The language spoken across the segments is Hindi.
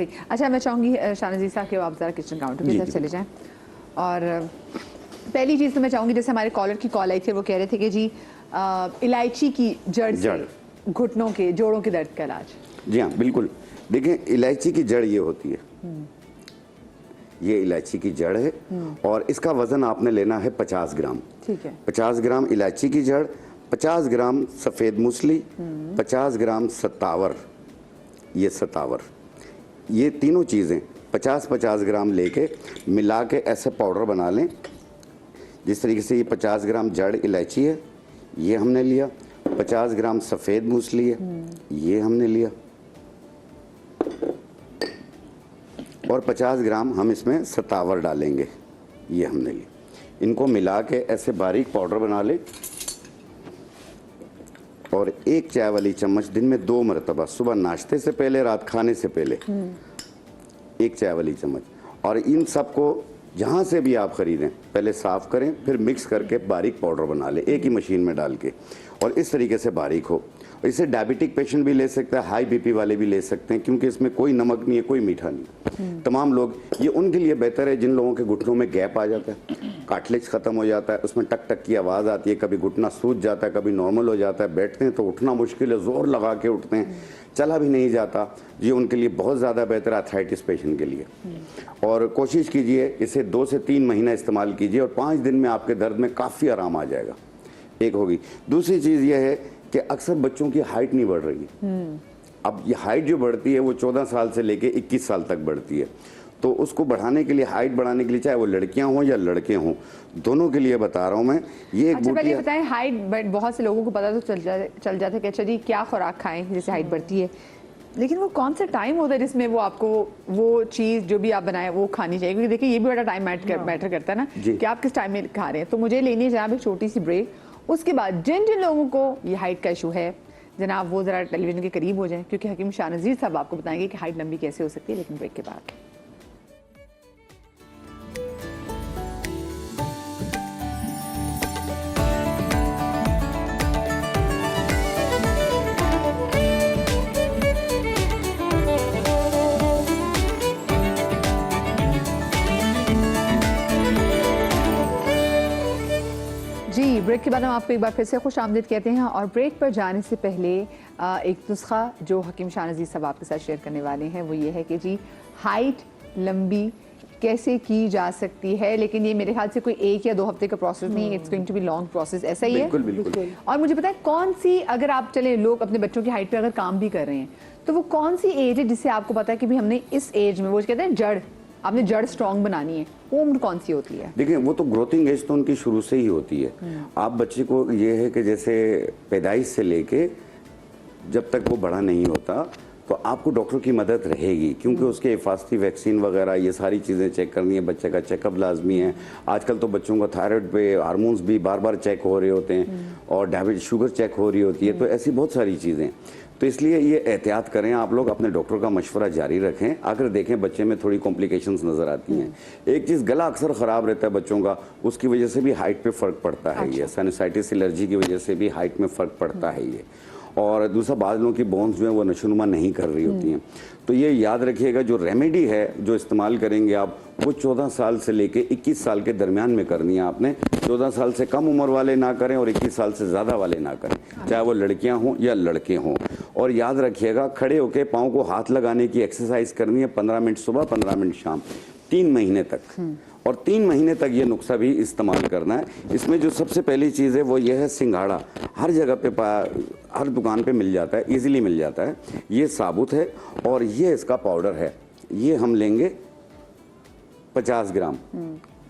सही। अच्छा, मैं चाहूँगी शाहनज़ीर साहब कि आप ज़रा किचन काउंटर की तरफ चले जाएँ। और पहली चीज़ तो मैं चाहूँगी, जैसे हमारे कॉलर की कॉल आई थी, वो कह रहे थे कि जी इलायची की जड़ से घुटनों के जोड़ों के दर्द का इलाज। जी हाँ, बिल्कुल। देखिए, इलायची की जड़ ये होती है, ये इलायची की जड़ है और इसका वजन आपने लेना है 50 ग्राम। ठीक है। 50 ग्राम इलायची की जड़, 50 ग्राम सफ़ेद मूसली, 50 ग्राम सतावर, ये सतावर, ये तीनों चीज़ें 50-50 ग्राम लेके मिला के ऐसे पाउडर बना लें। जिस तरीके से ये 50 ग्राम जड़ इलायची है, ये हमने लिया, 50 ग्राम सफ़ेद मूसली है, ये हमने लिया, और 50 ग्राम हम इसमें सतावर डालेंगे, ये हमने लिया। इनको मिला के ऐसे बारीक पाउडर बना ले और 1 चाय वाली चम्मच दिन में 2 मरतबा, सुबह नाश्ते से पहले, रात खाने से पहले 1 चाय वाली चम्मच। और इन सबको जहाँ से भी आप ख़रीदें पहले साफ़ करें, फिर मिक्स करके बारीक पाउडर बना लें एक ही मशीन में डाल के, और इस तरीके से बारीक हो। इसे डायबिटिक पेशेंट भी ले सकता है, हाई बीपी वाले भी ले सकते हैं, क्योंकि इसमें कोई नमक नहीं है, कोई मीठा नहीं। तमाम लोग, ये उनके लिए बेहतर है जिन लोगों के घुटनों में गैप आ जाता है, कार्टिलेज ख़त्म हो जाता है, उसमें टक टक की आवाज़ आती है, कभी घुटना सूज जाता है, कभी नॉर्मल हो जाता है, बैठते हैं तो उठना मुश्किल है, ज़ोर लगा के उठते हैं, चला भी नहीं जाता, ये उनके लिए बहुत ज़्यादा बेहतर है आर्थराइटिस पेशेंट के लिए। और कोशिश कीजिए इसे 2 से 3 महीना इस्तेमाल कीजिए और 5 दिन में आपके दर्द में काफ़ी आराम आ जाएगा। एक होगी। दूसरी चीज़ यह है कि अक्सर बच्चों की हाइट नहीं बढ़ रही है। अब ये हाइट जो बढ़ती है वो 14 साल से लेके 21 साल तक बढ़ती है, तो उसको बढ़ाने के लिए, हाइट बढ़ाने के लिए, चाहे वो लड़कियां हों या लड़के हों, दोनों के लिए बता रहा हूं मैं। ये एक अच्छा, पहले बताएं, हाइट बहुत से लोगों को पता तो चल जाता है कि अच्छा जी क्या खुराक खाएं जिससे हाइट बढ़ती है, लेकिन वो कौन सा टाइम होता है जिसमें वो आपको वो चीज़ जो भी आप बनाए वो खानी चाहिए? क्योंकि देखिए ये भी बड़ा टाइम मैटर करता है ना कि आप किस टाइम में खा रहे हैं। तो मुझे लेनी है जनाब एक छोटी सी ब्रेक, उसके बाद जिन जिन लोगों को ये हाइट का इशू है जनाब वो ज़रा टेलीविज़न के करीब हो जाएं, क्योंकि हकीम शाहनज़ीर साहब आपको बताएंगे कि हाइट लंबी कैसे हो सकती है, लेकिन ब्रेक के बाद। जी, ब्रेक के बाद हम आपको एक बार फिर से खुश आमदीद कहते हैं। और ब्रेक पर जाने से पहले एक नुस्खा जो हकीम शाहनज़ीर साहब आपके साथ शेयर करने वाले हैं वो ये है कि जी हाइट लंबी कैसे की जा सकती है, लेकिन ये मेरे ख्याल से कोई 1 या 2 हफ्ते का प्रोसेस नहीं है, it's going to be long process. ऐसा ही है? बिल्कुल। और मुझे पता है कौन सी, अगर आप चले लोग अपने बच्चों की हाइट पर अगर काम भी कर रहे हैं तो वो कौन सी एज है जिससे आपको पता है कि भी हमने इस एज में, वो कहते हैं जड़, आपने जड़ स्ट्रॉन्ग बनानी है, वो उम्र कौन सी होती है? देखिए, वो तो ग्रोथिंग एज तो उनकी शुरू से ही होती है। आप बच्चे को ये है कि जैसे पैदाइश से लेके जब तक वो बड़ा नहीं होता तो आपको डॉक्टर की मदद रहेगी, क्योंकि उसके हिफाजती वैक्सीन वगैरह ये सारी चीज़ें चेक करनी है, बच्चे का चेकअप लाजमी है। आजकल तो बच्चों का थायराइड पे हार्मोन्स भी बार बार चेक हो रहे होते हैं और डायबिटीज, शुगर चेक हो रही होती है, तो ऐसी बहुत सारी चीज़ें। तो इसलिए ये एहतियात करें आप लोग, अपने डॉक्टर का मशवरा जारी रखें। अगर देखें बच्चे में थोड़ी कॉम्प्लिकेशंस नज़र आती हैं, एक चीज़ गला अक्सर ख़राब रहता है बच्चों का, उसकी वजह से भी हाइट पे फ़र्क पड़ता है। ये साइनसाइटिस एलर्जी की वजह से भी हाइट में फ़र्क पड़ता है ये। और दूसरा, बाद लोगों की बोन्स जो है वो नशोनुमा नहीं कर रही होती हैं। तो ये याद रखिएगा, जो रेमेडी है जो इस्तेमाल करेंगे आप, वो 14 साल से लेके 21 साल के दरमियान में करनी है आपने। 14 साल से कम उम्र वाले ना करें और 21 साल से ज़्यादा वाले ना करें, चाहे वो लड़कियां हों या लड़के हों। और याद रखिएगा, खड़े होकर पाँव को हाथ लगाने की एक्सरसाइज करनी है 15 मिनट सुबह, 15 मिनट शाम, 3 महीने तक। और 3 महीने तक ये नुस्खा भी इस्तेमाल करना है। इसमें जो सबसे पहली चीज़ है वो ये है सिंघाड़ा। हर जगह पे, हर दुकान पे मिल जाता है, इजीली मिल जाता है। ये साबुत है और ये इसका पाउडर है। ये हम लेंगे 50 ग्राम,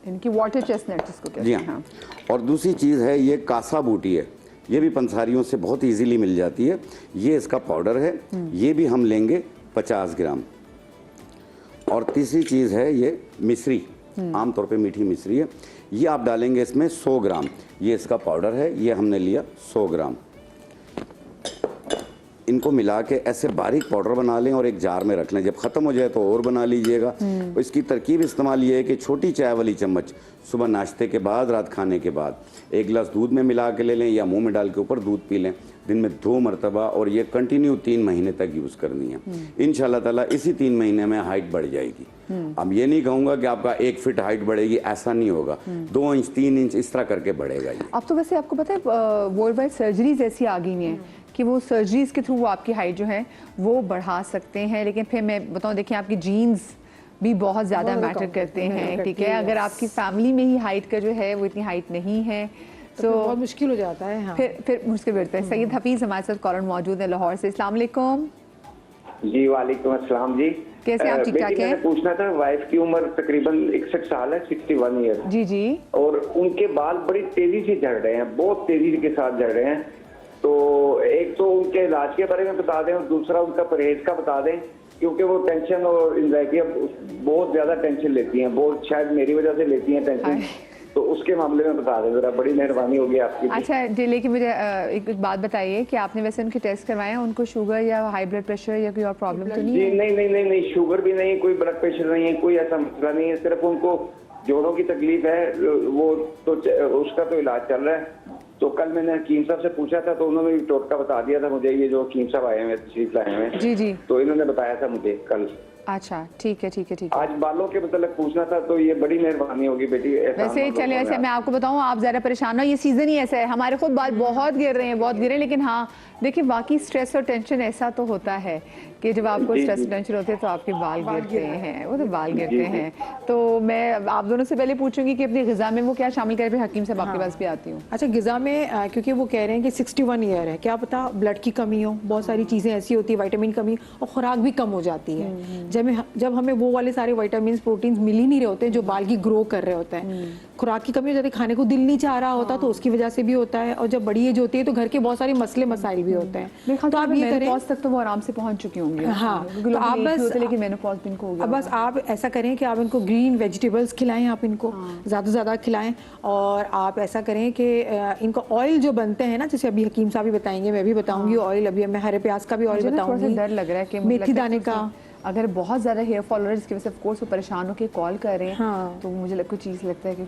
इनकी वाटर चेस्टनट जिसको कहते हैं। जी हाँ। और दूसरी चीज़ है ये कासा बूटी है, ये भी पंसारियों से बहुत इजीली मिल जाती है। ये इसका पाउडर है, ये भी हम लेंगे 50 ग्राम। और तीसरी चीज़ है ये मिश्री, आमतौर पे मीठी मिश्री है, ये आप डालेंगे इसमें 100 ग्राम। ये इसका पाउडर है, ये हमने लिया 100 ग्राम। इनको मिला के ऐसे बारीक पाउडर बना लें और एक जार में रख लें। जब ख़त्म हो जाए तो और बना लीजिएगा। तो इसकी तरकीब इस्तेमाल ये है कि छोटी चाय वाली चम्मच सुबह नाश्ते के बाद, रात खाने के बाद 1 गिलास दूध में मिला के ले लें या मुंह में डाल के ऊपर दूध पी लें दिन में 2 मरतबा, और ये कंटिन्यू 3 महीने तक यूज़ करनी है। इंशाल्लाह ताला इसी 3 महीने में हाइट बढ़ जाएगी। अब ये नहीं कहूँगा कि आपका 1 फीट हाइट बढ़ेगी, ऐसा नहीं होगा। 2 इंच 3 इंच इस तरह करके बढ़ेगा ये। अब तो वैसे आपको पता है वर्ल्ड वाइड सर्जरीज ऐसी आ गई हैं कि वो सर्जरीज के थ्रू वो आपकी हाइट जो है वो बढ़ा सकते हैं। लेकिन फिर मैं बताऊँ, देखिए आपकी जीन्स भी बहुत ज़्यादा मैटर करते हैं, ठीक है। अगर आपकी फैमिली में ही हाइट का जो है वो इतनी हाइट नहीं है तो बहुत मुश्किल हो जाता है। हाँ। फिर मुश्किल बढ़ता है। सैयद हफीज़ हमारे साथ कॉलर मौजूद है लाहौर से। अस्सलाम वालेकुम। जी वालेकुम अस्सलाम जी। कैसे आप? ठीक ठाक हैं? मैंने पूछना था, वाइफ की उम्र तकरीबन 61 साल है, 61 ईयर जी जी। और उनके बाल बड़ी तेजी से झड़ रहे हैं, बहुत तेजी के साथ झड़ रहे हैं। तो एक तो उनके इलाज के बारे में बता दें और दूसरा उनका परहेज का बता दें, क्योंकि वो टेंशन और एंजाइटी बहुत ज्यादा टेंशन लेती हैं, बहुत शायद मेरी वजह से लेती हैं टेंशन। तो उसके मामले में बता दें जरा, बड़ी मेहरबानी होगी आपकी। अच्छा जी, लेकिन मुझे एक बात बताइए कि आपने वैसे उनके टेस्ट करवाए हैं? उनको शुगर या हाई ब्लड प्रेशर या कोई और प्रॉब्लम तो नहीं जी है? नहीं, शुगर भी नहीं, कोई ब्लड प्रेशर नहीं है, कोई ऐसा मसला नहीं है। सिर्फ उनको जोड़ों की तकलीफ है, वो तो उसका तो इलाज चल रहा है। तो कल मैंने हकीम साहब से पूछा था तो उन्होंने टोटका बता दिया था मुझे, ये जो हकीम साहब आए हैं तशरीफ लाए हैं जी जी, तो इन्होंने बताया था मुझे कल। अच्छा ठीक है ठीक है ठीक है। आज बालों के मतलब पूछना था, तो ये बड़ी मेहरबानी होगी बेटी। वैसे चले, ऐसे मैं आपको बताऊं, आप ज़्यादा परेशान ना, ये सीज़न ही ऐसा है, हमारे खुद बाल बहुत गिर रहे हैं, बहुत गिरे। लेकिन हाँ देखिए, बाकी स्ट्रेस और टेंशन ऐसा तो होता है कि जब आपको स्ट्रेस और टेंशन होते हैं तो आपके बाल गिरते हैं, वो तो बाल गिरते हैं। तो मैं आप दोनों से पहले पूछूंगी कि अपनी ग़िज़ा में वो क्या शामिल करें, फिर हकीम साहब आपके पास भी आती हूँ। अच्छा, ग़िज़ा में क्योंकि वो कह रहे हैं कि 61 ईयर है, क्या पता ब्लड की कमी हो, बहुत सारी चीज़ें ऐसी होती है, विटामिन कमी और खुराक भी कम हो जाती है। जब हमें वो वाले सारे विटामिन प्रोटीन मिल ही नहीं रहे होते जो बाल की ग्रो कर रहे होते हैं, खुराक की कमी हो जाती है, खाने को दिल नहीं चाह रहा होता तो उसकी वजह से भी होता है। और जब बड़ी एज होती है तो घर के बहुत सारे मसले मसाइल भी होते हैं। तो आप ये करें, तक तो वो आराम से पहुंच चुकी होंगी। हाँ, तो आप बस, लेकिन मेनोपॉज भी इनको हो गया। अब बस आप ऐसा करें कि आप इनको ग्रीन वेजिटेबल्स खिलाएं, आप इनको ज़्यादा से ज़्यादा खिलाएं। और आप ऐसा करें कि इनको ऑयल जो बनते हैं ना, जैसे अभी हकीम साहब भी बताएंगे, मैं भी बताऊंगी ऑयल, अभी मैं हरे प्याज का भी ऑयल बताऊंगी, डर लग रहा है कि मेथी दाने का। अगर बहुत ज़्यादा हेयर फॉल हो रहा है जिसकी वजह से ऑफ कोर्स वो परेशान होकर कॉल कर रहे हैं, हाँ। तो मुझे कुछ चीज़ लगता है कि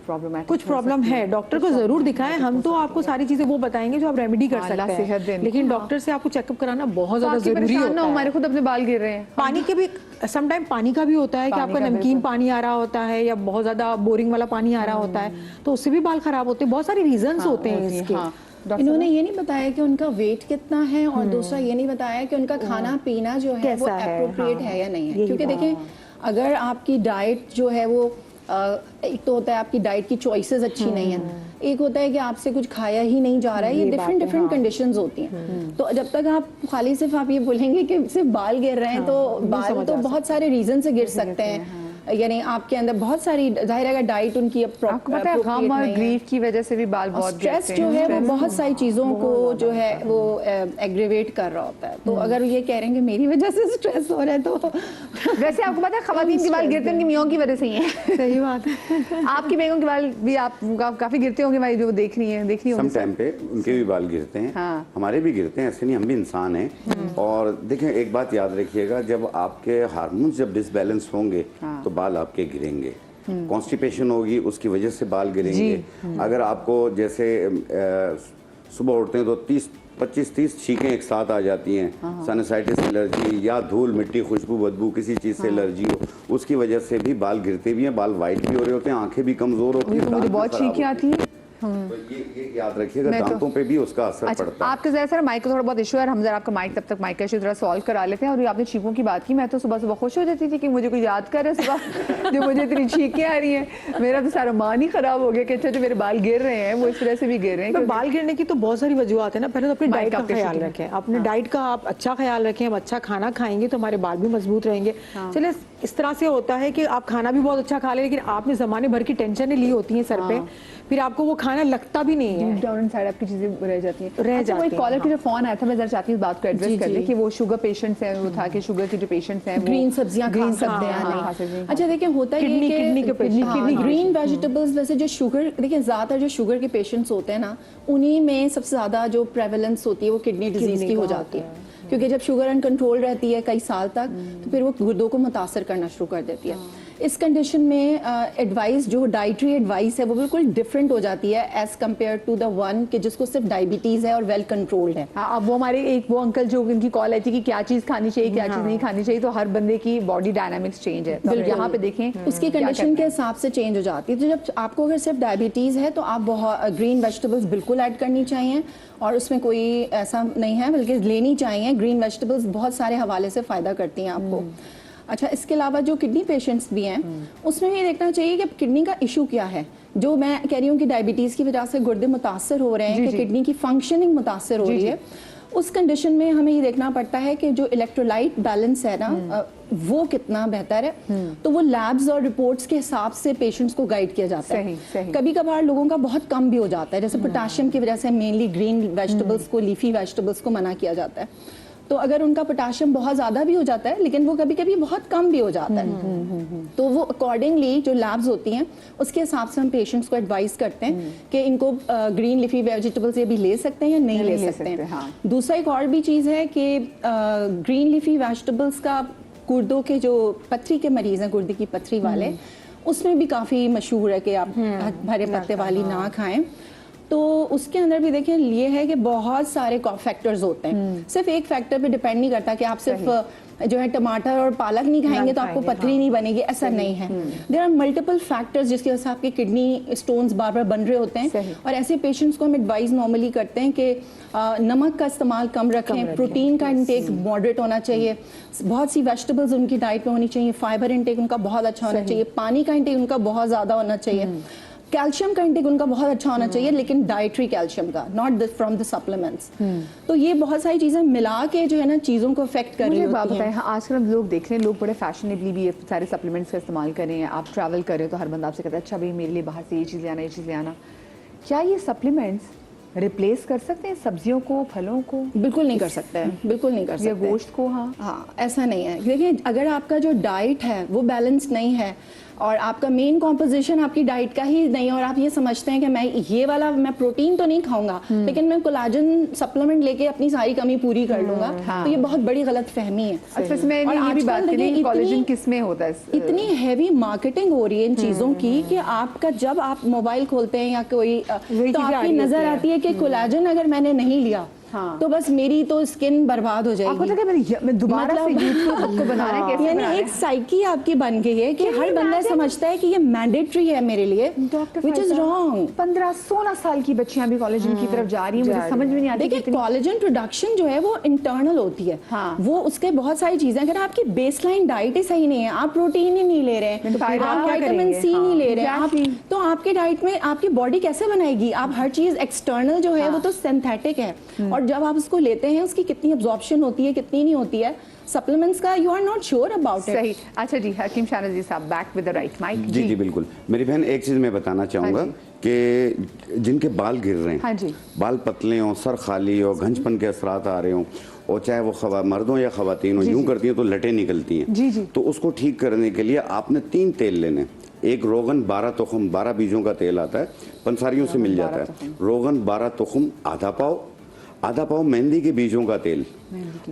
कुछ प्रॉब्लम है, डॉक्टर को जरूर दिखाएं। हम तो आपको सारी चीजें वो बताएंगे जो आप रेमेडी कर सकते हैं, लेकिन डॉक्टर से आपको चेकअप कराना बहुत ज्यादा जरूरी होता है। हमारे खुद अपने बाल गिर रहे हैं। पानी के भी समटाइम पानी का भी होता है कि आपका नमकीन पानी आ रहा होता है या बहुत ज्यादा बोरिंग वाला पानी आ रहा होता है, तो उससे भी बाल खराब होते हैं। बहुत सारे रीजंस होते हैं इसके। इन्होंने ये नहीं बताया कि उनका वेट कितना है और दूसरा ये नहीं बताया कि उनका खाना पीना जो है वो एप्रोप्रिएट है या नहीं है। क्योंकि देखें, अगर आपकी डाइट जो है वो एक तो होता है आपकी डाइट की चॉइसेस अच्छी नहीं है, एक होता है कि आपसे कुछ खाया ही नहीं जा रहा है, ये डिफरेंट कंडीशंस होती हैं। तो जब तक आप खाली सिर्फ आप ये बोलेंगे कि सिर्फ बाल गिर रहे हैं, तो बाल तो बहुत सारे रीजन से गिर सकते हैं। यानी आपके अंदर बहुत सारी, जाहिर है डाइट उनकी आपको पता है गम और ग्रीफ की वजह से भी बाल बहुत स्ट्रेस जो है वो बहुत सारी चीज़ों को जो है वो एग्रीवेट कर रहा होता है। तो अगर ये कह रहे हैं कि मेरी वजह से स्ट्रेस हो रहा है, तो वैसे आपको पता है खवातीन के बाल गिरते हैं उनकी मियों की वजह से ही है। सही बात है। आपकी बेगम के बाल भी आप काफी गिरते होंगे भाई, जो देख रही होंगी सम टाइम पे उनके भी बाल गिरते हैं। हाँ। हमारे भी गिरते हैं, ऐसे नहीं, हम भी इंसान हैं। और देखें, एक बात याद रखिएगा, जब आपके हार्मोन्स जब डिसबैलेंस होंगे तो बाल आपके गिरेंगे। कॉन्स्टिपेशन होगी, उसकी वजह से बाल गिरेंगे। अगर आपको जैसे सुबह उठते हैं तो 25-30 छींकें एक साथ आ जाती हैं, साइनसाइटिस एलर्जी या धूल मिट्टी खुशबू बदबू किसी चीज़ से एलर्जी हो, उसकी वजह से भी बाल गिरते भी हैं, बाल वाइट भी हो रहे होते हैं, आंखें भी कमजोर होती हैं, मुझे बहुत छींकें आती हैं। तो ये याद रखिएगा, दांतों पे भी उसका असर पड़ता है। आपके जरा माइक का थोड़ा बहुत इशू है, हम जरा आपका माइक, तब तक माइक का इशू थोड़ा सॉल्व करा लेते हैं। और आपने छींकों की बात की, मैं तो सुबह सुबह खुश हो जाती थी कि मुझे कोई याद करे सुबह जो मुझे इतनी छींकें आ रही हैं। मेरा तो सारा मान ही खराब हो गया कि अच्छा जो मेरे बाल गिर रहे हैं वो इस तरह से भी गिर रहे हैं। बाल गिरने की तो बहुत सारी वजूहत है ना। पहले तो अपनी डाइट का ख्याल रखें, अपने डाइट का आप अच्छा ख्याल रखें। हम अच्छा खाना खाएंगे तो हमारे बाल भी मजबूत रहेंगे। चले, इस तरह से होता है कि आप खाना भी बहुत अच्छा खा लें, लेकिन आपने जमाने भर की टेंशन ली होती है सर पे, फिर आपको वो खाना लगता भी नहीं है, डाउन इनसाइड आपकी चीजें रह जाती हैं। रह जाती हैं। एक कॉलर की जो फोन आया था, मैं जरा चाहती हूँ बात को एड्रेस कर ले कि वो शुगर पेशेंट्स हैं, वो था कि शुगर के जो पेशेंट्स हैं ग्रीन सब्जियां खा सकते हैं। अच्छा देखिए, होता है ये कि ग्रीन वेजिटेबल्स, वैसे जो शुगर, देखिए ज्यादातर जो शुगर के पेशेंट्स होते हैं ना, उन्हीं में सबसे ज्यादा जो प्रेवलेंस होती है वो किडनी डिजीज की हो जाती है। क्योंकि जब शुगर अनकंट्रोल रहती है कई साल तक तो फिर वो गुर्दों को मुतासर करना शुरू कर देती है। इस कंडीशन में एडवाइस जो डाइटरी एडवाइस है वो बिल्कुल डिफरेंट हो जाती है as compared to the one कि जिसको सिर्फ डायबिटीज़ है और वेल कंट्रोल्ड है। अब वो हमारे एक वो अंकल जो उनकी कॉल आई थी कि क्या चीज़ खानी चाहिए क्या चीज़ नहीं खानी चाहिए, तो हर बंदे की बॉडी डायनामिक्स चेंज है, तो यहाँ पे देखें उसकी कंडीशन के हिसाब से चेंज हो जाती है। तो जब आपको अगर सिर्फ डायबिटीज़ है तो आप बहुत ग्रीन वेजिटेबल्स बिल्कुल ऐड करनी चाहिए और उसमें कोई ऐसा नहीं है, बल्कि लेनी चाहिए। ग्रीन वेजिटेबल्स बहुत सारे हवाले से फ़ायदा करती हैं आपको। अच्छा, इसके अलावा जो किडनी पेशेंट्स भी हैं उसमें ये देखना चाहिए कि किडनी का इशू क्या है। जो मैं कह रही हूँ कि डायबिटीज़ की वजह से गुर्दे मुतासर हो रहे हैं, कि किडनी की फंक्शनिंग मुतासर हो रही है, उस कंडीशन में हमें ये देखना पड़ता है कि जो इलेक्ट्रोलाइट बैलेंस है ना वो कितना बेहतर है। तो वो लैब्स और रिपोर्ट्स के हिसाब से पेशेंट्स को गाइड किया जाता है। कभी कभार लोगों का बहुत कम भी हो जाता है, जैसे पोटाशियम की वजह से मेनली ग्रीन वेजिटेबल्स को, लीफी वेजिटेबल्स को मना किया जाता है। तो अगर उनका पोटाशियम बहुत ज़्यादा भी हो जाता है लेकिन वो कभी कभी बहुत कम भी हो जाता है, तो वो अकॉर्डिंगली जो लैब्स होती हैं उसके हिसाब से हम पेशेंट्स को एडवाइस करते हैं कि इनको ग्रीन लिफी वेजिटेबल्स ये भी ले सकते हैं या नहीं ले सकते हैं। हाँ। दूसरा एक और भी चीज़ है कि ग्रीन लिफी वेजिटेबल्स का गुर्दों के जो पथरी के मरीज़ हैं, गुर्दे की पथरी वाले, उसमें भी काफ़ी मशहूर है कि आप हरे पत्ते वाली ना खाएं। तो उसके अंदर भी देखिए ये है कि बहुत सारे फैक्टर्स होते हैं, सिर्फ एक फैक्टर पे डिपेंड नहीं करता कि आप सिर्फ जो है टमाटर और पालक नहीं खाएंगे तो आपको पथरी नहीं बनेगी, ऐसा नहीं है। देयर आर मल्टीपल फैक्टर्स जिसकी वजह से आपके किडनी स्टोन्स बार बार बन रहे होते हैं। और ऐसे पेशेंट्स को हम एडवाइस नॉर्मली करते हैं कि नमक का इस्तेमाल कम रखें, प्रोटीन का इंटेक मॉडरेट होना चाहिए, बहुत सी वेजिटेबल्स उनकी डाइट में होनी चाहिए, फाइबर इंटेक उनका बहुत अच्छा होना चाहिए, पानी का इंटेक उनका बहुत ज़्यादा होना चाहिए, कैल्शियम का इंटेक उनका बहुत अच्छा होना चाहिए, लेकिन डाइटरी कैल्शियम का, नॉट फ्रॉम द सप्लीमेंट्स। तो ये बहुत सारी चीजें मिला के जो है ना चीजों को अफेक्ट कर रही होती हैं। हाँ, आजकल हम लोग देख रहे हैं, लोग बड़े फैशनेबली भी ये सारे सप्लीमेंट्स का इस्तेमाल कर रहे हैं। आप ट्रैवल कर रहे हो तो हर बंदा आपसे कहता है अच्छा भाई मेरे लिए बाहर से ये चीज़ ले आना, ये चीज़ ले आना। क्या ये सप्लीमेंट्स रिप्लेस कर सकते हैं सब्जियों को, फलों को? बिल्कुल नहीं कर सकते हैं, बिल्कुल नहीं कर सकते। या गोश्त को? हाँ, ऐसा नहीं है। देखिए, अगर आपका जो डाइट है वो बैलेंस नहीं है और आपका मेन कॉम्पोजिशन आपकी डाइट का ही नहीं है और आप ये समझते हैं कि मैं ये वाला मैं प्रोटीन तो नहीं खाऊंगा लेकिन मैं कोलाजन सप्लीमेंट लेके अपनी सारी कमी पूरी कर लूंगा, तो ये बहुत बड़ी गलत फहमी है। अच्छा, इसमें ये भी बात करें कोलेजन किस में होता है? इतनी हैवी मार्केटिंग हो रही है इन चीजों की कि आपका जब आप मोबाइल खोलते हैं या कोई तो आपकी नजर आती है कि कोलाजन अगर मैंने नहीं लिया तो बस मेरी तो स्किन बर्बाद हो जाएगी। आपको लगा मैं दोबारा से YouTube को बनाना कैसे? यानी एक साइकी आपकी बन गई है कि हर बंदा समझता है कि ये मैंडेटरी है मेरे लिए, व्हिच इज रॉन्ग। 15-16 साल की बच्चियां भी कोलेजन की तरफ जा रही हैं, मुझे समझ में नहीं आती। देखिए, कोलेजन प्रोडक्शन जो है वो इंटरनल होती है, वो उसके बहुत सारी चीजें, अगर आपकी बेसलाइन डाइट ही सही नहीं है, आप प्रोटीन ही नहीं ले रहे हैं, आप विटामिन सी नहीं ले रहे हैं, तो आपकी डाइट में आपकी बॉडी कैसे बनाएगी? आप हर चीज एक्सटर्नल जो है वो तो सिंथेटिक है और जब आप उसको लेते हैं उसकी कितनी एब्जॉर्प्शन होती है कितनी नहीं होती है सप्लीमेंट्स का, you are not sure about it. सही। अच्छा जी, हकीम शाहनवाज जी साहब, back with the right mic. जी बिल्कुल। मेरी बहन, एक चीज मैं बताना चाहूंगा कि जिनके बाल गिर रहे हैं, हाँ जी, बाल पतले हों, सर खाली हो, घंचपन के असरात आ रहे हों, और चाहे वो मर्दों या खवातीन हो, यूं करती हैं तो लटें निकलती हैं, जी जी, तो उसको ठीक करने के लिए आपने 3 तेल लेने। एक रोगन 12 तुखम 12 बीजों का तेल आता है, पंसारियों से मिल जाता है। रोगन 12 तुखम आधा पाव मेहंदी के बीजों का तेल,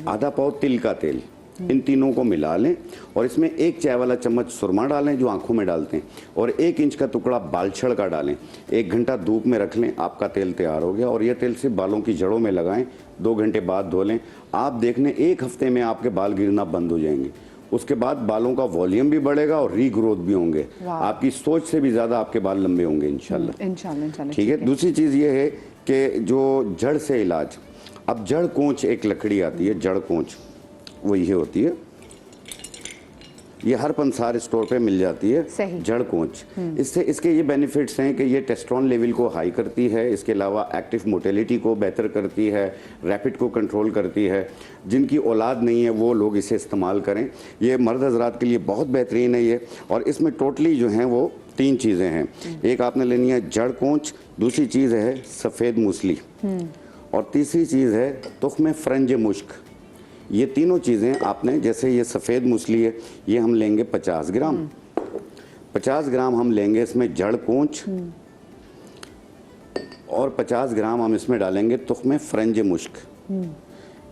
आधा पाव तिल का तेल, इन तीनों को मिला लें और इसमें 1 चाय वाला चम्मच सुरमा डालें जो आंखों में डालते हैं, और 1 इंच का टुकड़ा बालछड़ का डालें। 1 घंटा धूप में रख लें, आपका तेल तैयार हो गया। और यह तेल सिर्फ बालों की जड़ों में लगाएं, 2 घंटे बाद धो लें। आप देखने 1 हफ्ते में आपके बाल गिरना बंद हो जाएंगे। उसके बाद बालों का वॉल्यूम भी बढ़ेगा और रीग्रोथ भी होंगे, आपकी सोच से भी ज्यादा आपके बाल लंबे होंगे इंशाल्लाह। ठीक है। दूसरी चीज ये है कि जो जड़ से इलाज, अब जड़ कोंच एक लकड़ी आती है, जड़ कोंच वो ये होती है, ये हर पंसार स्टोर पे मिल जाती है, जड़ कोंच। इससे इसके ये बेनिफिट्स हैं कि ये टेस्टोस्टेरोन लेवल को हाई करती है, इसके अलावा एक्टिव मोटिलिटी को बेहतर करती है, रैपिड को कंट्रोल करती है। जिनकी औलाद नहीं है वो लोग इसे इस्तेमाल करें, ये मर्द हजरात के लिए बहुत बेहतरीन है ये। और इसमें टोटली जो हैं वो 3 चीज़ें हैं। एक आपने लेनी है जड़ कोंच, दूसरी चीज़ है सफ़ेद मूसली, और तीसरी चीज़ है तुख्म फ्रंज मुश्क। ये तीनों चीज़ें आपने, जैसे ये सफ़ेद मूसली है, ये हम लेंगे 50 ग्राम, 50 ग्राम हम लेंगे इसमें जड़ कोंच, और 50 ग्राम हम इसमें डालेंगे तुख्म फ्रंज मुश्क।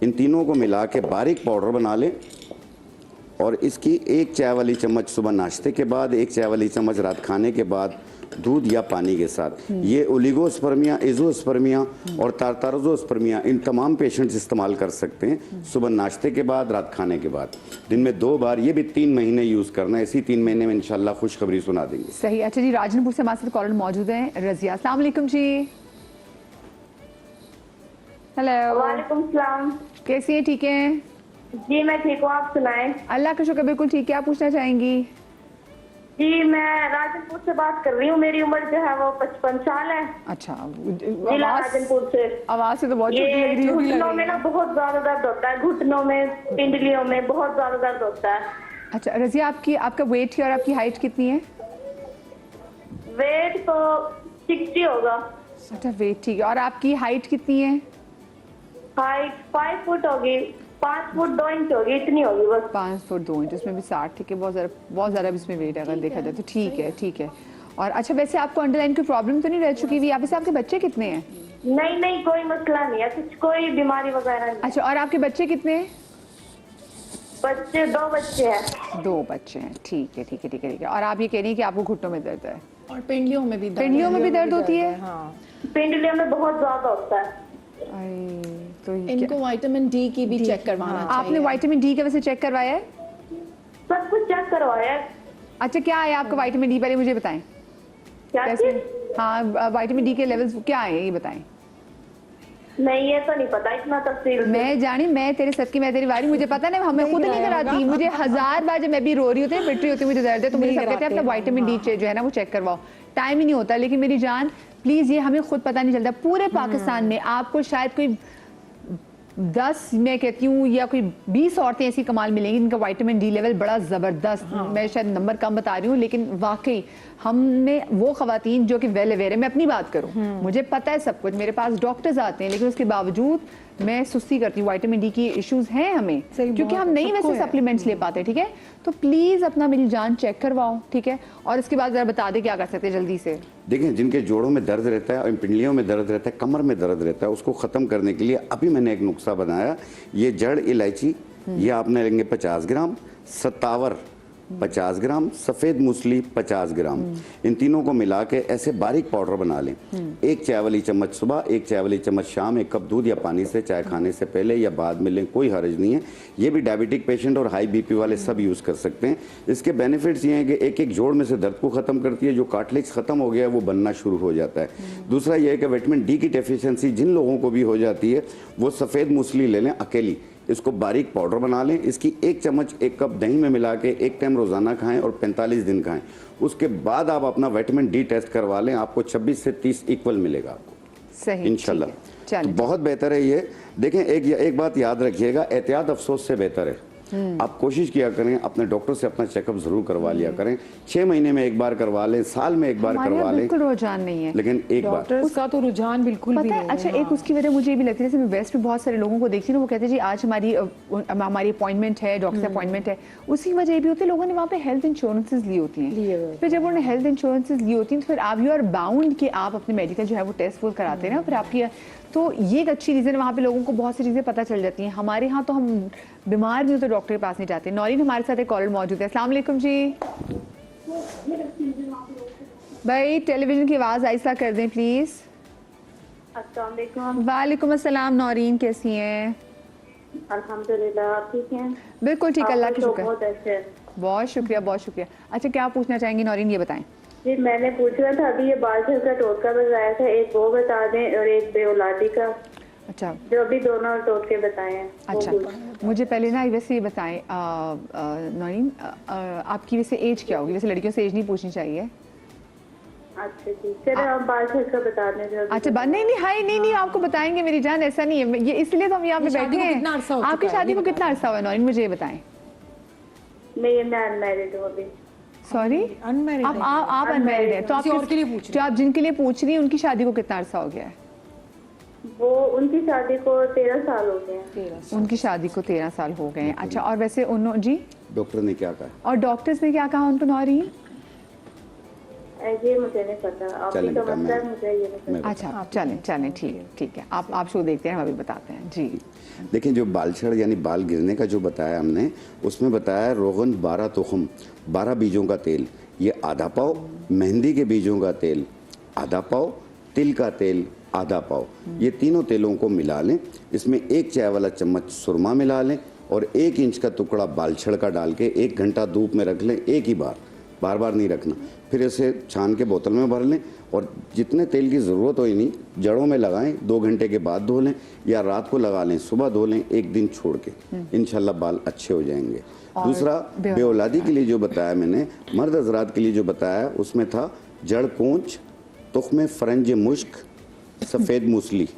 इन तीनों को मिला के बारीक पाउडर बना लें और इसकी 1 चाय वाली चम्मच सुबह नाश्ते के बाद, 1 चाय वाली चम्मच रात खाने के बाद दूध या पानी के साथ। ये ओलिगोस्पर्मिया, एजोस्पर्मिया और टार्टारोजोस्पर्मिया इन तमाम पेशेंट्स इस्तेमाल कर सकते हैं सुबह नाश्ते के बाद, रात खाने के बाद, दिन में 2 बार। ये भी 3 महीने यूज करना है। इसी 3 महीने में इंशाल्लाह खुशखबरी सुना देंगे। सही। अच्छा जी, राजनपुर से हमारे साथ कॉलर मौजूद हैं रजिया। अस्सलाम वालेकुम जी। हेलो। वालेकुम सलाम। कैसी हैं? ठीक हैं जी मैं ठीक हूँ, आप सुनाएं। अल्लाह का शुक्र, बिल्कुल ठीक है। आप पूछना चाहेंगी? जी मैं राजनपुर से बात कर रही हूँ, मेरी उम्र जो है वो 55 साल है। अच्छा, जिला राजनपुर से। आवाज से तो बहुत छोटी ये लग रही है। घुटनों में ना बहुत ज्यादा दर्द होता है, घुटनों में, पिंडलियों में बहुत ज्यादा दर्द होता है। अच्छा रजिया, आपका वेट और आपकी हाइट कितनी है? वेट तो 60 होगा। अच्छा वेट ठीक है। और आपकी हाइट कितनी है? हाइट 5 फुट होगी, 5 फुट 2 इंच होगी, इतनी होगी बस। 5 फुट 2 इंच, इसमें भी 60, ठीक है। बहुत ज़्यादा इसमें वेट अगर देखा जाए तो ठीक है, ठीक है। और अच्छा वैसे आपको अंडरलाइन कोई प्रॉब्लम तो नहीं रह चुकी हुई? वैसे आपके बच्चे कितने हैं? नहीं नहीं कोई मसला नहीं है, कुछ कोई बीमारी वगैरह नहीं। अच्छा, और आपके बच्चे कितने हैं? बच्चे 2 बच्चे हैं। 2 बच्चे हैं, ठीक है, ठीक है, ठीक है, ठीक है। और आप ये कह रही हैं कि आपको घुटनों में दर्द है और पिंडलियों में भी दर्द, पिंडलियों में भी दर्द होती है? हाँ। पिंडलियों में बहुत ज्यादा होता है। तो इनको विटामिन डी की भी चेक करवाना चाहिए। आपने विटामिन डी का वैसे चेक करवाया है? सब कुछ चेक करवाया है। अच्छा, क्या है आपका विटामिन डी, पहले मुझे बताएं। क्या कैसे? चीज? हाँ, विटामिन डी के लेवल्स क्या है ये बताएं। नहीं ये तो नहीं पता इतना तफसील से। मैं जानी, मैं तेरे सदकी मैं तेरी वारी, मुझे पता नहीं, हमें खुद नहीं कराती। मुझे 1000 बार जब मैं भी रो रही होती है, पिट रही होती है, मुझे दर्द है, तो मुझे सब कहते हैं अपना विटामिन डी जो है ना वो चेक करवाओ। टाइम ही नहीं होता। लेकिन मेरी जान प्लीज, ये हमें खुद पता नहीं चलता। पूरे पाकिस्तान में आपको शायद कोई 10 मैं कहती हूँ या कोई 20 औरतें ऐसी कमाल मिलेंगी जिनका विटामिन डी लेवल बड़ा जबरदस्त। मैं शायद नंबर कम बता रही हूँ, लेकिन वाकई हम में वो खवातीन जो कि वेल अवेयर है। मैं अपनी बात करूँ, मुझे पता है सब कुछ, मेरे पास डॉक्टर्स आते हैं, लेकिन उसके बावजूद मैं सुस्ती करती हूँ। विटामिन डी की इश्यूज हैं हमें, क्योंकि हम नहीं वैसे सप्लीमेंट्स ले पाते। ठीक है, तो प्लीज अपना मेरी जान चेक करवाओ, ठीक है। और इसके बाद जरा बता दे क्या कर सकते हैं जल्दी से। देखें, जिनके जोड़ों में दर्द रहता है और पिंडलियों में दर्द रहता है, कमर में दर्द रहता है, उसको ख़त्म करने के लिए अभी मैंने एक नुस्खा बनाया। ये जड़ इलायची, ये आपने लेंगे 50 ग्राम, सत्तावर 50 ग्राम, सफ़ेद मूसली 50 ग्राम, इन तीनों को मिला के ऐसे बारीक पाउडर बना लें। 1 चाय वाली चम्मच सुबह, 1 चाय वाली चम्मच शाम, 1 कप दूध या पानी से चाय खाने से पहले या बाद में लें, कोई हर्ज नहीं है। ये भी डायबिटिक पेशेंट और हाई बीपी वाले सब यूज़ कर सकते हैं। इसके बेनिफिट्स ये हैं कि एक जोड़ में से दर्द को ख़त्म करती है, जो कार्टिलेज ख़त्म हो गया है वो बनना शुरू हो जाता है। दूसरा ये है कि विटामिन डी की डेफिशिएंसी जिन लोगों को भी हो जाती है, वो सफ़ेद मूसली ले लें अकेली, इसको बारीक पाउडर बना लें, इसकी 1 चम्मच 1 कप दही में मिला के 1 टाइम रोजाना खाएं और 45 दिन खाएं। उसके बाद आप अपना विटामिन डी टेस्ट करवा लें, आपको 26 से 30 इक्वल मिलेगा आपको, सही, इंशाल्लाह। चलो, तो बहुत बेहतर है ये। देखें, एक बात याद रखिएगा, एहतियात अफसोस से बेहतर है। आप कोशिश किया करें, अपने डॉक्टर से अपना चेकअप जरूर करवा लिया करें। 6 महीने में एक बार करवा लें, साल में एक बार करवा लें, बिल्कुल रुझान नहीं है, लेकिन एक बार उसका तो रुझान बिल्कुल भी पता है। अच्छा, एक उसकी वजह मुझे ये भी लगती है, जैसे मैं वेस्ट में बहुत सारे लोगों को देखती हूँ, वो कहते हैं जी आज हमारी अपॉइंटमेंट है, डॉक्टर से अपॉइंटमेंट है। उसकी वजह ये भी होती है, लोगों ने वहाँ पे हेल्थ इंश्योरेंसेज ली होती हैं। फिर जब उन्होंने हेल्थ इंश्योरेंसेज ली होती हैं, तो फिर आप यू आर बाउंड कि आप अपने मेडिकल जो है वो टेस्ट वो कराते हैं ना, फिर आपकी। तो ये एक अच्छी रीज़न है, वहाँ पे लोगों को बहुत सी चीज़ें पता चल जाती हैं। हमारे यहाँ तो हम बीमार भी हो तो डॉक्टर के पास नहीं जाते। नौरीन हमारे साथ एक कॉलर मौजूद है। अस्सलाम वालेकुम जी। भाई टेलीविजन की आवाज़ आहिस्ता कर दें प्लीज़। अस्सलाम वालेकुम। वालेकुम अस्सलाम। नौरीन कैसी हैं? अल्हम्दुलिल्लाह, आप ठीक हैं? बिल्कुल ठीक, अल्लाह का शुक्र। बहुत अच्छे। बहुत शुक्रिया, बहुत शुक्रिया। अच्छा, क्या पूछना चाहेंगी नौरीन, ये बताएं। जी मैंने पूछा था अभी, ये बाल झड़ का टोटका बताया था, एक वो बता दें और एक बेऔलादी का, अच्छा जो अभी दोनों टोटके बताए हैं। अच्छा, मुझे पहले ना वैसे ये बताएं नौरीन, आपकी वैसे एज क्या होगी? वैसे लड़कियों से एज नहीं पूछनी चाहिए। अच्छा जी, चलो आप बाल झड़ का बता दें। अच्छा, नहीं हाय, नहीं आपको बताएंगे मेरी जान, ऐसा नहीं है। ये इसलिए तो हम यहाँ पे बैठे हैं। आपकी शादी को कितना अरसा हुआ नौरीन, मुझे ये बताएं। मैं अनमैरिड हूँ अभी। Sorry, unmarried? आप अनमैरिड हैं, तो आप जो आप जिनके लिए पूछ रही हैं उनकी शादी को कितना अरसा हो गया है? वो उनकी शादी को 13 साल हो गए हैं। उनकी शादी को 13 साल हो गए हैं। अच्छा, और वैसे उन्होंने जी डॉक्टर ने क्या कहा? और डॉक्टर्स ने क्या कहा उनको नौरीन? ये मुझे नहीं पता, आप चलें ही बेटा, समझता है, मैं- मुझे ये नहीं पता। अच्छा चलें चलें, ठीक है, आप शो देखते हैं, हम अभी बताते हैं जी। देखिए, जो बालछड़ यानी बाल गिरने का जो बताया हमने, उसमें बताया रोगन 12 तुखम, 12 बीजों का तेल, ये आधा पाव, मेहंदी के बीजों का तेल आधा पाव, तिल का तेल आधा पाव, ये तीनों तेलों को मिला लें। इसमें 1 चाय वाला चम्मच सुरमा मिला लें और 1 इंच का टुकड़ा बालछड़ का डाल के 1 घंटा धूप में रख लें, एक ही बार, बार बार नहीं रखना। फिर इसे छान के बोतल में भर लें और जितने तेल की ज़रूरत हो नहीं, जड़ों में लगाएं, 2 घंटे के बाद धो लें या रात को लगा लें, सुबह धो लें, 1 दिन छोड़ के, इंशाल्लाह बाल अच्छे हो जाएंगे। दूसरा, बेऔलादी के लिए जो बताया मैंने, मर्द हजरात के लिए जो बताया, उसमें था जड़ कोंच, तुख्मे फरंज मुश्क, सफ़ेद मूसली,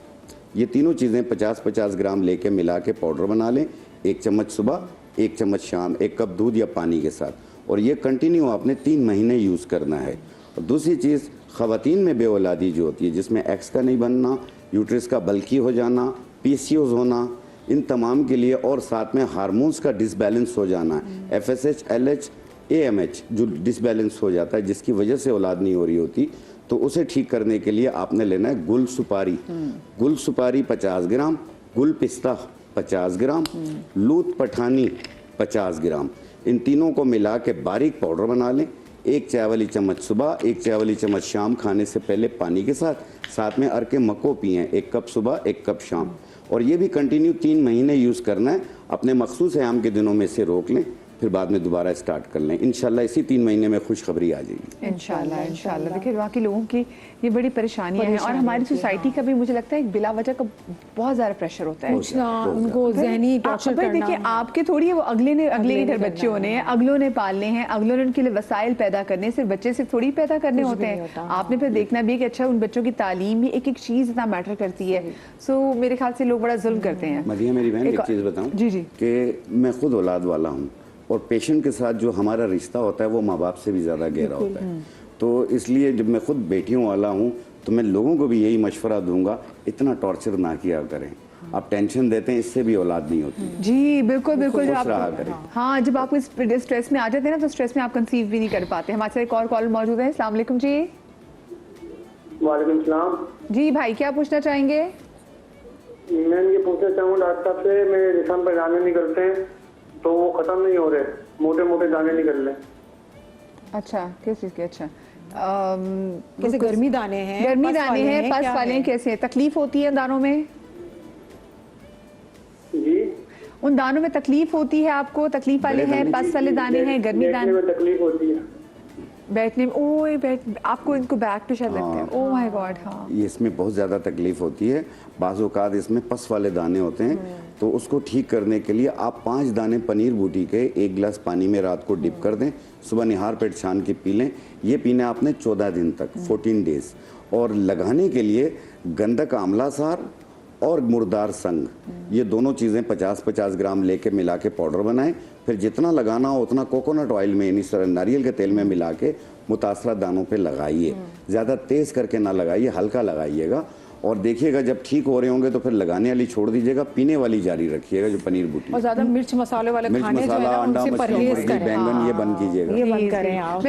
ये तीनों चीज़ें 50-50 ग्राम लेके मिला के पाउडर बना लें। 1 चम्मच सुबह, 1 चम्मच शाम, 1 कप दूध या पानी के साथ, और ये कंटिन्यू आपने 3 महीने यूज़ करना है। और दूसरी चीज़, ख़वातीन में बेऔलादी जो होती है, जिसमें एक्स का नहीं बनना, यूट्रस का बल्कि हो जाना, PCOS होना, इन तमाम के लिए, और साथ में हार्मोन्स का डिसबैलेंस हो जाना, FSH, LH, AMH जो डिसबैलेंस हो जाता है, जिसकी वजह से औलाद नहीं हो रही होती, तो उसे ठीक करने के लिए आपने लेना है गुल सुपारी। गुल सुपारी 50 ग्राम, गुल पिस्ता 50 ग्राम, लूत पठानी 50 ग्राम, इन तीनों को मिला के बारीक पाउडर बना लें। 1 चाय वाली चम्मच सुबह, 1 चाय वाली चम्मच शाम, खाने से पहले पानी के साथ में अरके मको पिएं, 1 कप सुबह, 1 कप शाम, और ये भी कंटिन्यू 3 महीने यूज़ करना है। अपने मखसूस आयाम के दिनों में से रोक लें, फिर बाद में दोबारा स्टार्ट कर लें। इंशाल्लाह इसी 3 महीने में खुशखबरी आ जाएगी। इंशाल्लाह। देखिए, वाकई लोगों की ये बड़ी परेशानियां हैं, और हमारी सोसाइटी का भी मुझे लगता है एक बिला वजह का बहुत ज़्यादा प्रेशर होता है। उनको जहनी टॉर्चर करना। देखिए, आपके थोड़ी है वो, अगले के घर बच्चे होने हैं, अगलों ने पालने हैं, अगलों ने उनके लिए वसाइल पैदा करने, सिर्फ बच्चे से थोड़ी पैदा करने होते हैं। आपने फिर देखना भी है कि अच्छा उन बच्चों की तालीम भी एक चीज़ इतना मैटर करती है। सो मेरे ख्याल से लोग बड़ा जुल्म करते हैं। मदिया, मेरी बहन, एक चीज़ बताऊँ जी कि मैं खुद औलाद वाला हूँ, और पेशेंट के साथ जो हमारा रिश्ता होता है वो माँ बाप से भी ज़्यादा गहरा होता है। तो इसलिए जब मैं खुद बेटियों वाला हूँ, तो मैं लोगों को भी यही मशवरा दूंगा, इतना टॉर्चर ना किया करें। आप टेंशन देते हैं, इससे भी औलाद नहीं होती। जी बिल्कुल। जब खुश रहा करें। हाँ, जब आप इस स्ट्रेस में आ जाते हैं ना, तो स्ट्रेस में आप कंसीव भी नहीं कर पाते। हमारे साथ एक और कॉल मौजूद है। अस्सलाम वालेकुम जी। वालेकुम सलाम जी भाई, क्या पूछना चाहेंगे? मैं ये पूछना चाहूँ डॉक्टर साहब से, मेरे निशान पर दाने निकलते हैं तो वो खत्म नहीं हो रहे, मोटे मोटे दाने निकल रहे। अच्छा, किस चीज़ के? अच्छा, कैसे गर्मी दाने हैं, गर्मी पस दाने वाले हैं, पस क्या वाले हैं, है? कैसे तकलीफ होती है दानों में? जी, उन दानों में तकलीफ होती है आपको? तकलीफ वाले हैं, पस वाले दाने हैं, गर्मी बैठने दाने? में तकलीफ होती है। बैठने में, आपको इनको बैक पे शायद लगता है। Oh my God. हाँ, ये इसमें बहुत ज़्यादा तकलीफ होती है। बाज़ औक़ात इसमें पस वाले दाने होते हैं, तो उसको ठीक करने के लिए आप 5 दाने पनीर बूटी के 1 गिलास पानी में रात को डिप कर दें, सुबह निहार पेट छान के पी लें। ये पीना आपने 14 दिन तक, 14 डेज। और लगाने के लिए गंधक आंवला सार और मुर्दार संग, ये दोनों चीज़ें 50-50 ग्राम लेके मिला के पाउडर बनाएं। फिर जितना लगाना हो उतना कोकोनट ऑयल में, यानी नारियल के तेल में मिला के मुतासरा दानों पे लगाइए। ज़्यादा तेज़ करके ना लगाइए, हल्का लगाइएगा, और देखिएगा जब ठीक हो रहे होंगे तो फिर लगाने वाली छोड़ दीजिएगा, पीने वाली जारी रखिएगा, जो पनीर बूटी। और ज्यादा मिर्च मसाले वाले मिर्च खाने जो है मसाला, ना, अंडा, उनसे मछली, परहेज मुर्गी, करें। बैंगन, ये बंद कीजिएगा। ये बंद करें आप।